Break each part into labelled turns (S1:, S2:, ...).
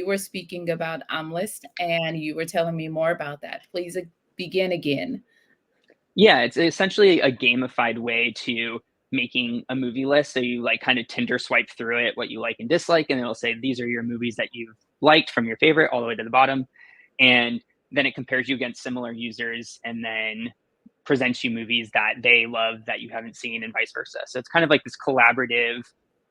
S1: You were speaking about Amlist and you were telling me more about that. Please begin again.
S2: Yeah, it's essentially a gamified way to making a movie list. So you like kind of Tinder swipe through it, what you like and dislike, and it'll say these are your movies that you've liked from your favorite all the way to the bottom. And then it compares you against similar users and then presents you movies that they love that you haven't seen and vice versa. So it's kind of like this collaborative,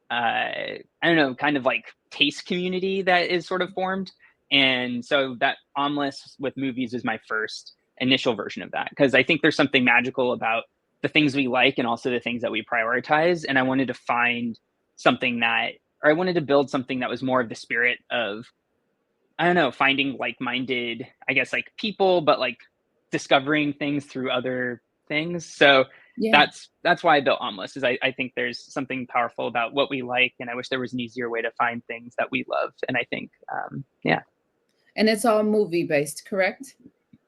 S2: I don't know, kind of like taste community that is sort of formed. And so that Omless with movies is my first initial version of that, because I think there's something magical about the things we like and also the things that we prioritize. And I wanted to find something that, or I wanted to build something that was more of the spirit of, I don't know, finding like-minded, I guess, like people, but like discovering things through other things. So
S1: Yeah.
S2: that's why I built Omless, is I think there's something powerful about what we like, and I wish there was an easier way to find things that we love. And I think, yeah.
S1: And it's all movie based, correct?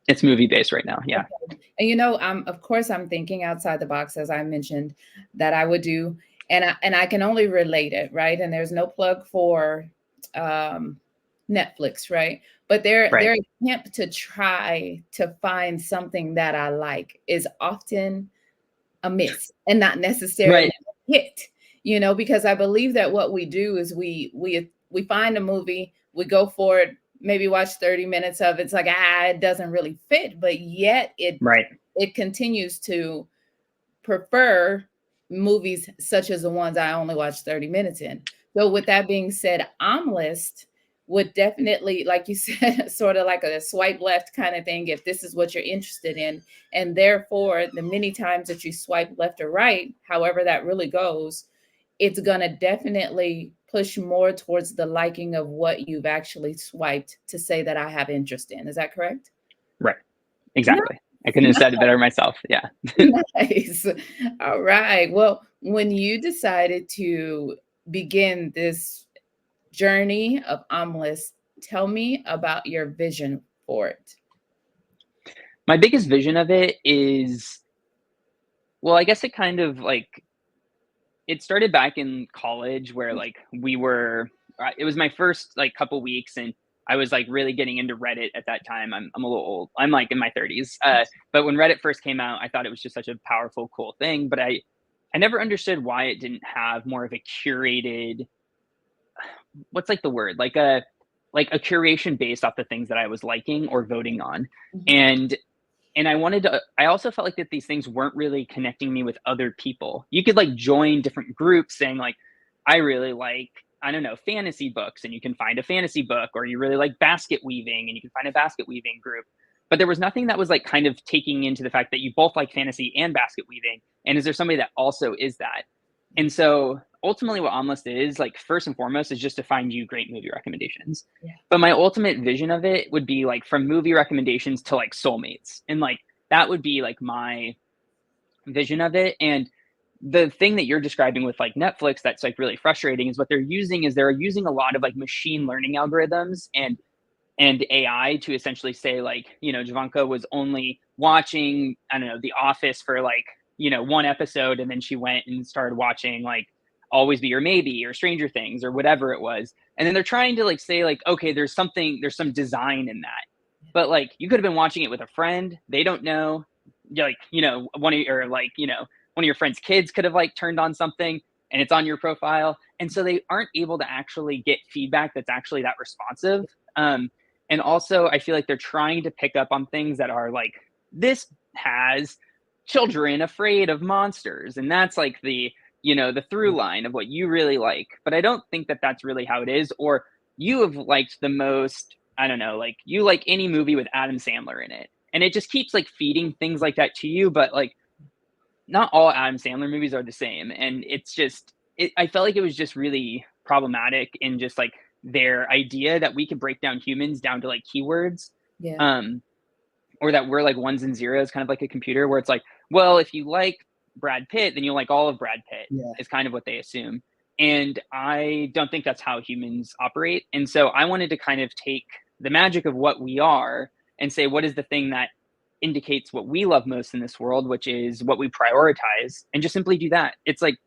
S2: It's movie based right now. Yeah.
S1: Okay. And of course I'm thinking outside the box, as I mentioned that I would do, and I can only relate it, right? And there's no plug for um Netflix, right? But their
S2: Right.
S1: attempt to try to find something that I like is often a miss and not necessarily
S2: Right.
S1: a hit, because I believe that what we do is we find a movie, we go for it, maybe watch 30 minutes of it. It's like, it doesn't really fit, but yet
S2: Right.
S1: it continues to prefer movies such as the ones I only watch 30 minutes in. So with that being said, Omlist would definitely, like you said, sort of like a swipe left kind of thing, if this is what you're interested in. And therefore, the many times that you swipe left or right, however that really goes, it's going to definitely push more towards the liking of what you've actually swiped to say that I have interest in. Is that correct?
S2: Right.
S1: No.
S2: Exactly. I couldn't have said it better myself. Yeah.
S1: Nice. All right. Well, when you decided to begin this journey of Omelets, tell me about your vision for it.
S2: My biggest vision of it is, well, I guess it kind of like, it started back in college where like we were, it was my first like couple weeks, and I was like really getting into Reddit at that time. I'm a little old. I'm like in my 30s. But when Reddit first came out, I thought it was just such a powerful, cool thing. But I never understood why it didn't have more of a curated, what's like the word, like a curation based off the things that I was liking or voting on.
S1: Mhm.
S2: And I wanted to, I also felt like that these things weren't really connecting me with other people. You could like join different groups saying like, I really like, I don't know, fantasy books, and you can find a fantasy book, or you really like basket weaving and you can find a basket weaving group. But there was nothing that was like kind of taking into the fact that you both like fantasy and basket weaving. And is there somebody that also is that? And so ultimately what Omlist is, like, first and foremost, is just to find you great movie recommendations.
S1: Yeah.
S2: But my ultimate vision of it would be like from movie recommendations to like soulmates. And like that would be like my vision of it. And the thing that you're describing with like Netflix that's like really frustrating is what they're using is they're using a lot of like machine learning algorithms and AI to essentially say like, Javanka was only watching, I don't know, The Office for like, one episode, and then she went and started watching like Always Be Your Maybe or Stranger Things or whatever it was. And then they're trying to like say like, okay, there's some design in that. But like you could have been watching it with a friend. They don't know. Like, one of your friend's kids could have like turned on something and it's on your profile. And so they aren't able to actually get feedback that's actually that responsive. And also, I feel like they're trying to pick up on things that are like, this has children afraid of monsters. And that's like the through line of what you really like. But I don't think that that's really how it is. Or you have liked the most, I don't know, like you like any movie with Adam Sandler in it. And it just keeps like feeding things like that to you. But like, not all Adam Sandler movies are the same. And it's just, I felt like it was just really problematic in just like their idea that we could break down humans down to like keywords,
S1: Yeah.
S2: um, or that we're like ones and zeros, kind of like a computer, where it's like, well, if you like Brad Pitt, then you'll like all of Brad Pitt,
S1: Yeah.
S2: is kind of what they assume. And I don't think that's how humans operate. And so I wanted to kind of take the magic of what we are and say, what is the thing that indicates what we love most in this world, which is what we prioritize, and just simply do that. It's like,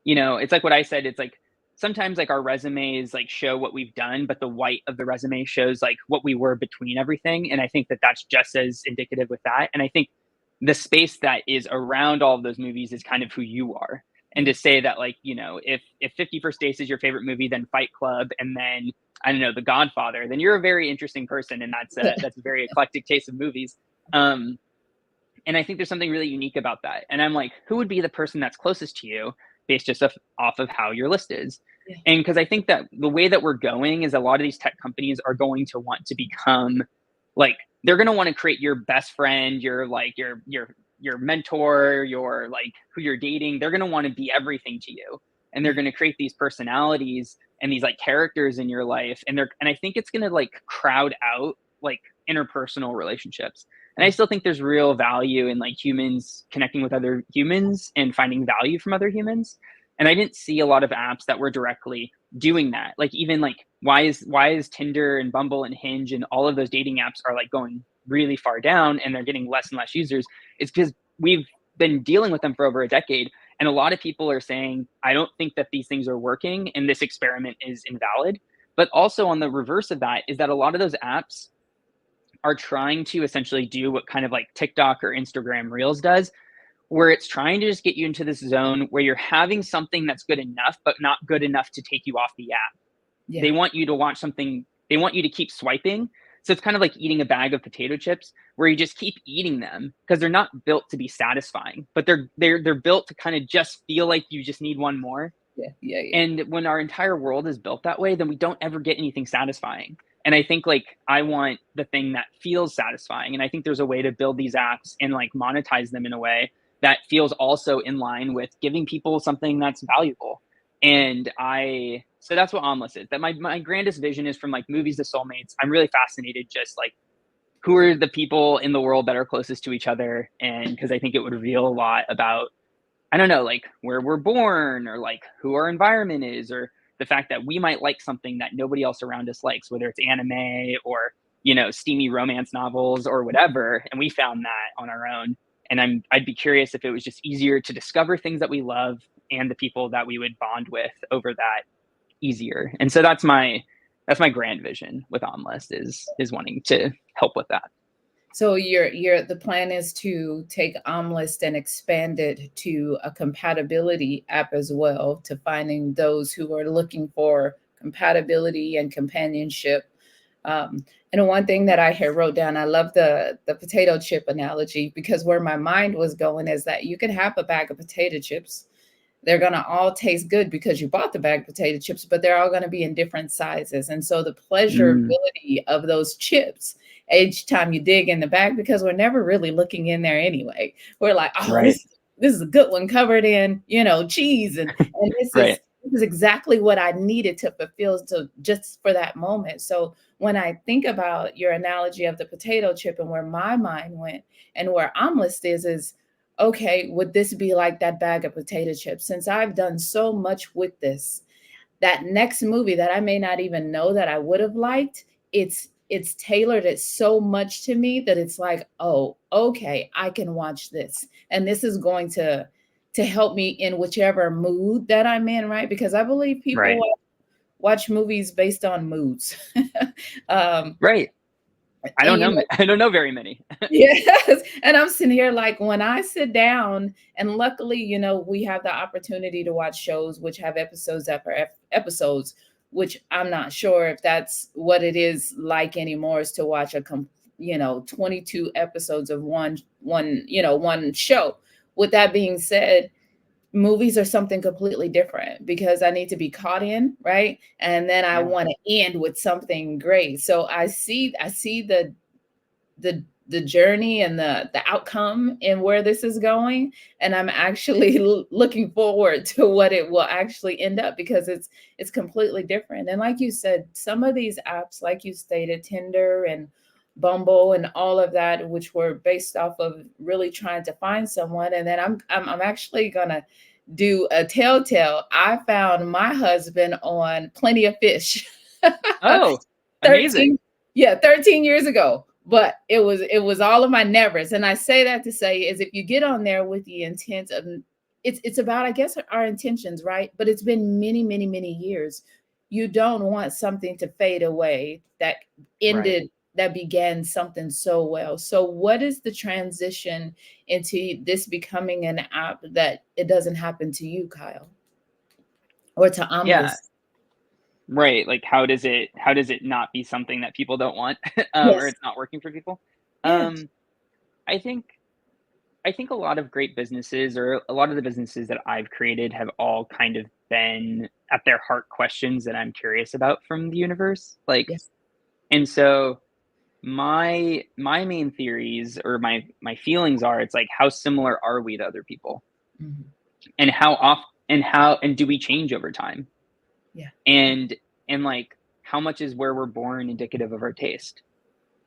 S2: it's like what I said. It's like sometimes like our resumes like show what we've done, but the white of the resume shows like what we were between everything. And I think that that's just as indicative with that. And I think the space that is around all of those movies is kind of who you are. And
S1: Yeah.
S2: to say that, like, you know, if 50 First Dates is your favorite movie, then Fight Club, and then I don't know, The Godfather, then you're a very interesting person, and that's a very eclectic taste of movies. Um, and I think there's something really unique about that. And I'm like, who would be the person that's closest to you based just off of how your list is?
S1: Yeah.
S2: And because I think that the way that we're going is a lot of these tech companies are going to want to become like, they're going to want to create your best friend, your like your mentor, your like who you're dating. They're going to want to be everything to you. And they're going to create these personalities and these like characters in your life. And I think it's going to like crowd out like interpersonal relationships. And I
S1: Yeah.
S2: still think there's real value in like humans connecting with other humans and finding value from other humans. And I didn't see a lot of apps that were directly doing that. Like even like why is Tinder and Bumble and Hinge and all of those dating apps are like going really far down and they're getting less and less users? It's because we've been dealing with them for over a decade. And a lot of people are saying, I don't think that these things are working and this experiment is invalid. But also on the reverse of that is that a lot of those apps are trying to essentially do what kind of like TikTok or Instagram Reels does, where it's trying to just get you into this zone where you're having something that's good enough, but not good enough to take you off the app.
S1: Yeah.
S2: They want you to watch something, they want you to keep swiping. So it's kind of like eating a bag of potato chips where you just keep eating them because they're not built to be satisfying, but they're built to kind of just feel like you just need one more.
S1: Yeah. Yeah. Yeah.
S2: And when our entire world is built that way, then we don't ever get anything satisfying. And I think like I want the thing that feels satisfying. And I think there's a way to build these apps and like monetize them in a way that feels also in line with giving people something that's valuable. And so that's what Omless is. That my grandest vision is from like movies to soulmates. I'm really fascinated just like who are the people in the world that are closest to each other. And because I think it would reveal a lot about, I don't know, like where we're born or like who our environment is or the fact that we might like something that nobody else around us likes, whether it's anime or, you know, steamy romance novels or whatever. And we found that on our own. And I'd be curious if it was just easier to discover things that we love and the people that we would bond with over that easier. And so that's my grand vision with OnList is wanting to help with that.
S1: So your the plan is to take OmList and expand it to a compatibility app as well, to finding those who are looking for compatibility and companionship. And one thing that I had wrote down, I love the potato chip analogy, because where my mind was going is that you can have a bag of potato chips. They're going to all taste good because you bought the bag of potato chips, but they're all going to be in different sizes. And so the
S2: Mm,
S1: pleasurability of those chips each time you dig in the bag, because we're never really looking in there anyway. We're like, oh,
S2: right,
S1: this is a good one, covered in, cheese. And this is
S2: right,
S1: this is exactly what I needed to fulfill, to just for that moment. So when I think about your analogy of the potato chip and where my mind went and where Omlist is okay, would this be like that bag of potato chips? Since I've done so much with this, that next movie that I may not even know that I would have liked, it's tailored it so much to me that it's like, oh, okay, I can watch this. And this is going to help me in whichever mood that I'm in, right? Because I believe people
S2: right,
S1: watch movies based on moods. um,
S2: right. I
S1: and
S2: don't know. I don't know very many.
S1: Yes. And I'm sitting here like when I sit down, and luckily, we have the opportunity to watch shows which have episodes after episodes, which I'm not sure if that's what it is like anymore, is to watch 22 episodes of one show. With that being said, movies are something completely different because I need to be caught in, right? And then I
S2: Yeah.
S1: want to end with something great. So I see the journey and the outcome and where this is going, and I'm actually looking forward to what it will actually end up, because it's completely different. And like you said, some of these apps, like you stated, Tinder and Bumble and all of that, which were based off of really trying to find someone. And then I'm actually gonna do a telltale. I found my husband on Plenty of Fish.
S2: Oh, amazing.
S1: 13, yeah, 13 years ago. But it was all of my nevers. And I say that to say is, if you get on there with the intent of it's about, I guess, our intentions, right? But it's been many, many, many years. You don't want something to fade away that
S2: Right.
S1: ended, that began something so well. So what is the transition into this becoming an app that it doesn't happen to you, Kyle, or to
S2: Yeah.
S1: Omlis?
S2: Right. Like how does it not be something that people don't want, or
S1: Yes.
S2: it's not working for people?
S1: Yeah.
S2: Um, I think I think a lot of great businesses, or a lot of the businesses that I've created, have all kind of been at their heart questions that I'm curious about from the universe. Like,
S1: Yes.
S2: and so my main theories, or my feelings are, it's like, how similar are we to other people,
S1: Mhm.
S2: and how off and do we change over time,
S1: Yeah.
S2: and like, how much is where we're born indicative of our taste,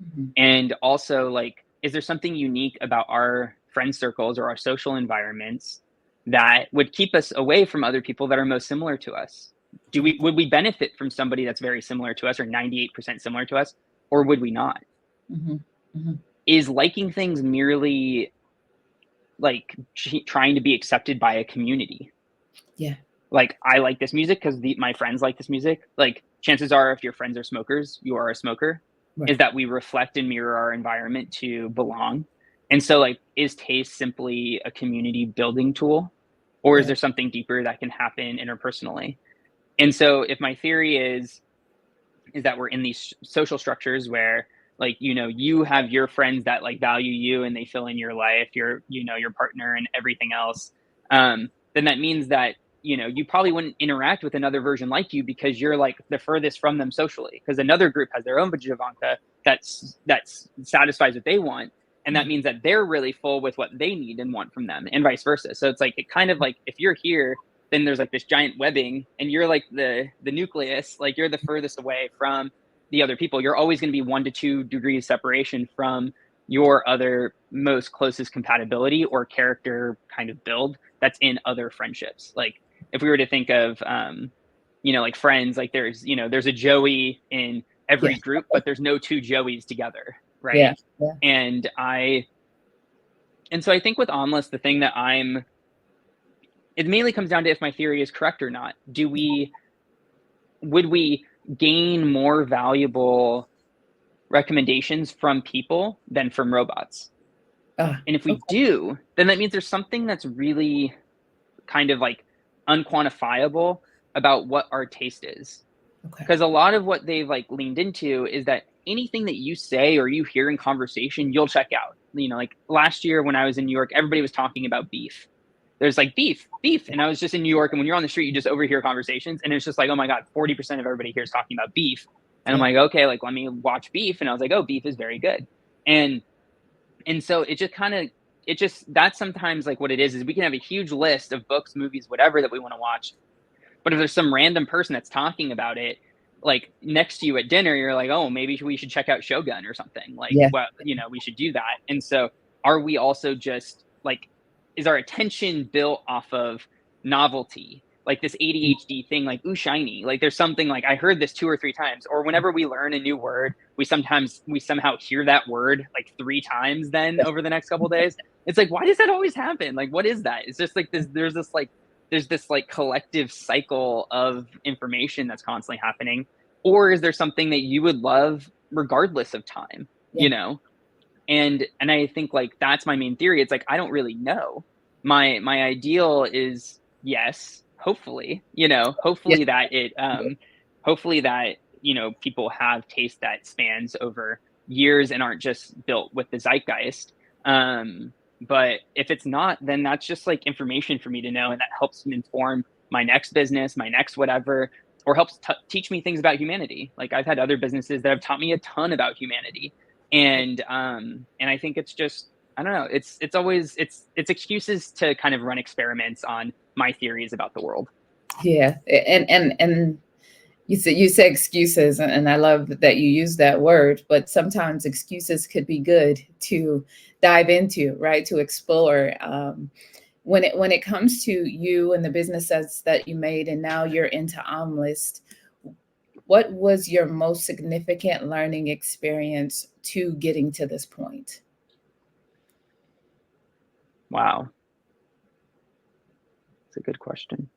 S1: Mhm.
S2: and also, like, is there something unique about our friend circles or our social environments that would keep us away from other people that are most similar to us? Do
S1: Yeah.
S2: we Would we benefit from somebody that's very similar to us, or 98% similar to us, or would we not?
S1: Mhm. Mhm.
S2: Is liking things merely like trying to be accepted by a community?
S1: Yeah.
S2: Like, I like this music because my friends like this music. Like, chances are, if your friends are smokers, you are a smoker. Is
S1: Right.
S2: that we reflect and mirror our environment to belong. And so, like, is taste simply a community building tool, or is
S1: Yeah.
S2: there something deeper that can happen interpersonally? And so, if my theory is that we're in these social structures where, like, you have your friends that like value you and they fill in your life, your partner and everything else, then that means that you probably wouldn't interact with another version like you, because you're like the furthest from them socially, because another group has their own Vajivanka that's satisfies what they want, and that
S1: Yeah.
S2: means that they're really full with what they need and want from them, and vice versa. So it's like, it kind of like, if you're here, then there's like this giant webbing, and you're like the nucleus, like you're the furthest away from the other people. You're always going to be 1 to 2 degrees separation from your other most closest compatibility or character kind of build that's in other friendships. Like, if we were to think of like friends, like there's a Joey in
S1: Yeah.
S2: every group, but there's no two Joeys together,
S1: Yeah.
S2: right?
S1: Yeah.
S2: and i and so I think with Omlis, the thing that I'm it mainly comes down to if my theory is correct or not. Would we gain more valuable recommendations from people than from robots?
S1: Ah,
S2: And if we
S1: okay.
S2: do, then that means there's something that's really kind of like unquantifiable about what our taste is.
S1: Okay.
S2: Because a lot of what they've like leaned into is that anything that you say or you hear in conversation, you'll check out. Like last year when I was in New York, everybody was talking about beef. There's like beef. And I was just in New York, and when you're on the street, you just overhear conversations, and it's just like, oh my God, 40% of everybody here is talking about beef. And I'm
S1: Yeah.
S2: like, okay, like, let me watch beef. And I was like, oh, beef is very good. And so it just kind of, that's sometimes like what it is we can have a huge list of books, movies, whatever that we want to watch. But if there's some random person that's talking about it, like next to you at dinner, you're like, oh, maybe we should check out Shogun or something. Like,
S1: Yeah.
S2: well, we should do that. And so, are we also just like, is our attention built off of novelty? Like this ADHD thing, like, ooh, shiny. Like, there's something like, I heard this 2 or 3 times. Or whenever we learn a new word, we somehow hear that word like 3 times then over the next couple of days. It's like, why does that always happen? Like, what is that? It's just like this, there's this like collective cycle of information that's constantly happening. Or is there something that you would love regardless of time,
S1: Yeah.
S2: and I think like that's my main theory. It's like, I don't really know. My ideal is, yes, hopefully,
S1: Yeah.
S2: hopefully that people have taste that spans over years and aren't just built with the zeitgeist. But if it's not, then that's just like information for me to know, and that helps me inform my next business, my next whatever, or helps teach me things about humanity. Like, I've had other businesses that have taught me a ton about humanity. And I think it's just, I don't know, it's always it's excuses to kind of run experiments on my theories about the world.
S1: Yeah. And you say excuses, and I love that you use that word, but sometimes excuses could be good to dive into, right? To explore. When it comes to you and the businesses that you made, and now you're into Omlist, what was your most significant learning experience to getting to this point?
S2: Wow. That's a good question.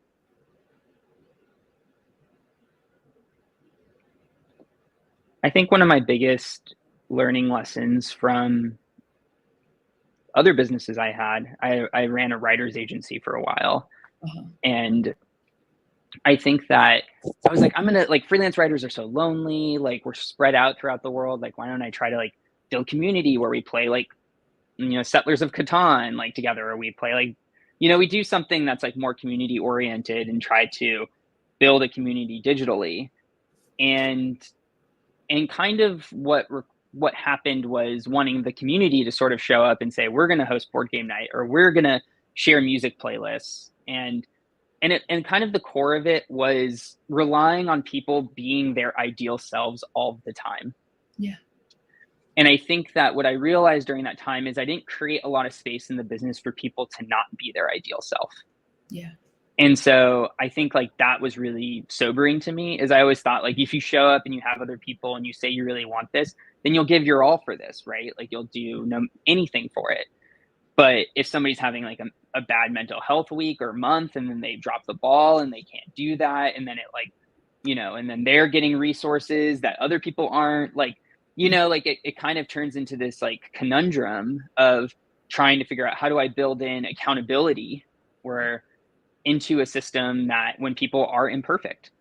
S2: I think one of my biggest learning lessons from other businesses I ran a writer's agency for a while.
S1: Uh-huh.
S2: And I think that I was like, I'm gonna like freelance writers are so lonely, like we're spread out throughout the world. Like, why don't I try to like build community where we play like, Settlers of Catan like together, or we play like, we do something that's like more community oriented and try to build a community digitally. And kind of what happened was wanting the community to sort of show up and say, we're going to host board game night, or we're going to share music playlists. And kind of the core of it was relying on people being their ideal selves all the time.
S1: Yeah.
S2: And I think that what I realized during that time is I didn't create a lot of space in the business for people to not be their ideal self.
S1: Yeah.
S2: And so I think like that was really sobering to me, is I always thought like, if you show up and you have other people and you say you really want this, then you'll give your all for this, right? Like you'll do anything for it. But if somebody's having like a bad mental health week or month, and then they drop the ball and they can't do that, and then it like, and then they're getting resources that other people aren't, like, like it kind of turns into this like conundrum of trying to figure out, how do I build in accountability into a system that when people are imperfect.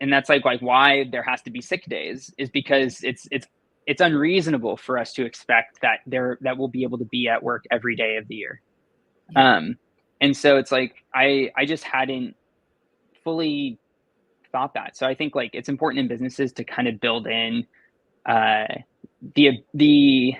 S2: And that's like why there has to be sick days, is because it's unreasonable for us to expect that we'll be able to be at work every day of the year.
S1: Yeah.
S2: And so it's like I just hadn't fully thought that. So I think like it's important in businesses to kind of build in the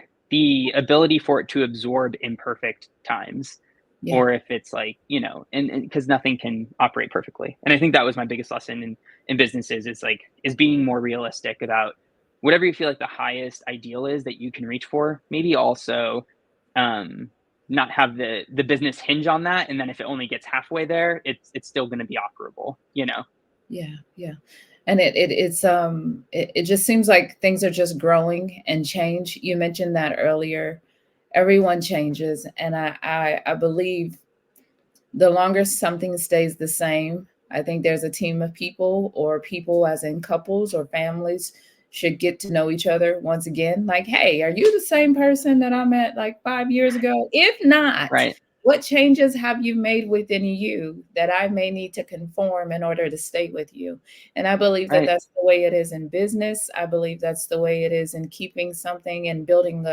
S2: ability for it to absorb imperfect times.
S1: Yeah.
S2: Or if it's like, and because nothing can operate perfectly. And I think that was my biggest lesson in businesses, is being more realistic about whatever you feel like the highest ideal is that you can reach for. Maybe also not have the business hinge on that. And then if it only gets halfway there, it's still going to be operable,
S1: Yeah. Yeah. And it just seems like things are just growing and change. You mentioned that earlier. Everyone changes. And I believe the longer something stays the same, I think there's a team of people, or people as in couples or families, should get to know each other once again. Like, hey, are you the same person that I met like 5 years ago? If not,
S2: right.
S1: What changes have you made within you that I may need to conform in order to stay with you? And I believe that
S2: Right.
S1: that's the way it is in business. I believe that's the way it is in keeping something and building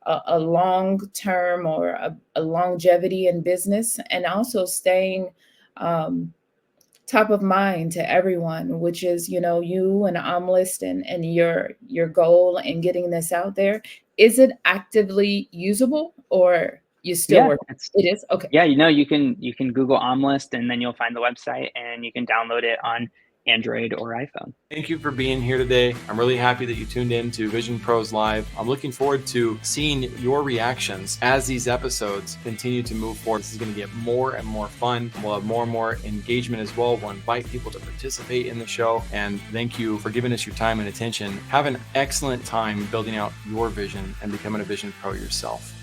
S1: a long term, or a longevity in business, and also staying top of mind to everyone, which is, you and Omlist, and your goal in getting this out there. Is it actively usable, or you still
S2: Yeah.
S1: work? It is? Okay.
S2: Yeah, you can Google OmList, and then you'll find the website, and you can download it on Android or iPhone.
S3: Thank you for being here today. I'm really happy that you tuned in to Vision Pros Live. I'm looking forward to seeing your reactions as these episodes continue to move forward. This is going to get more and more fun. We'll have more and more engagement as well. We'll invite people to participate in the show. And thank you for giving us your time and attention. Have an excellent time building out your vision and becoming a Vision Pro yourself.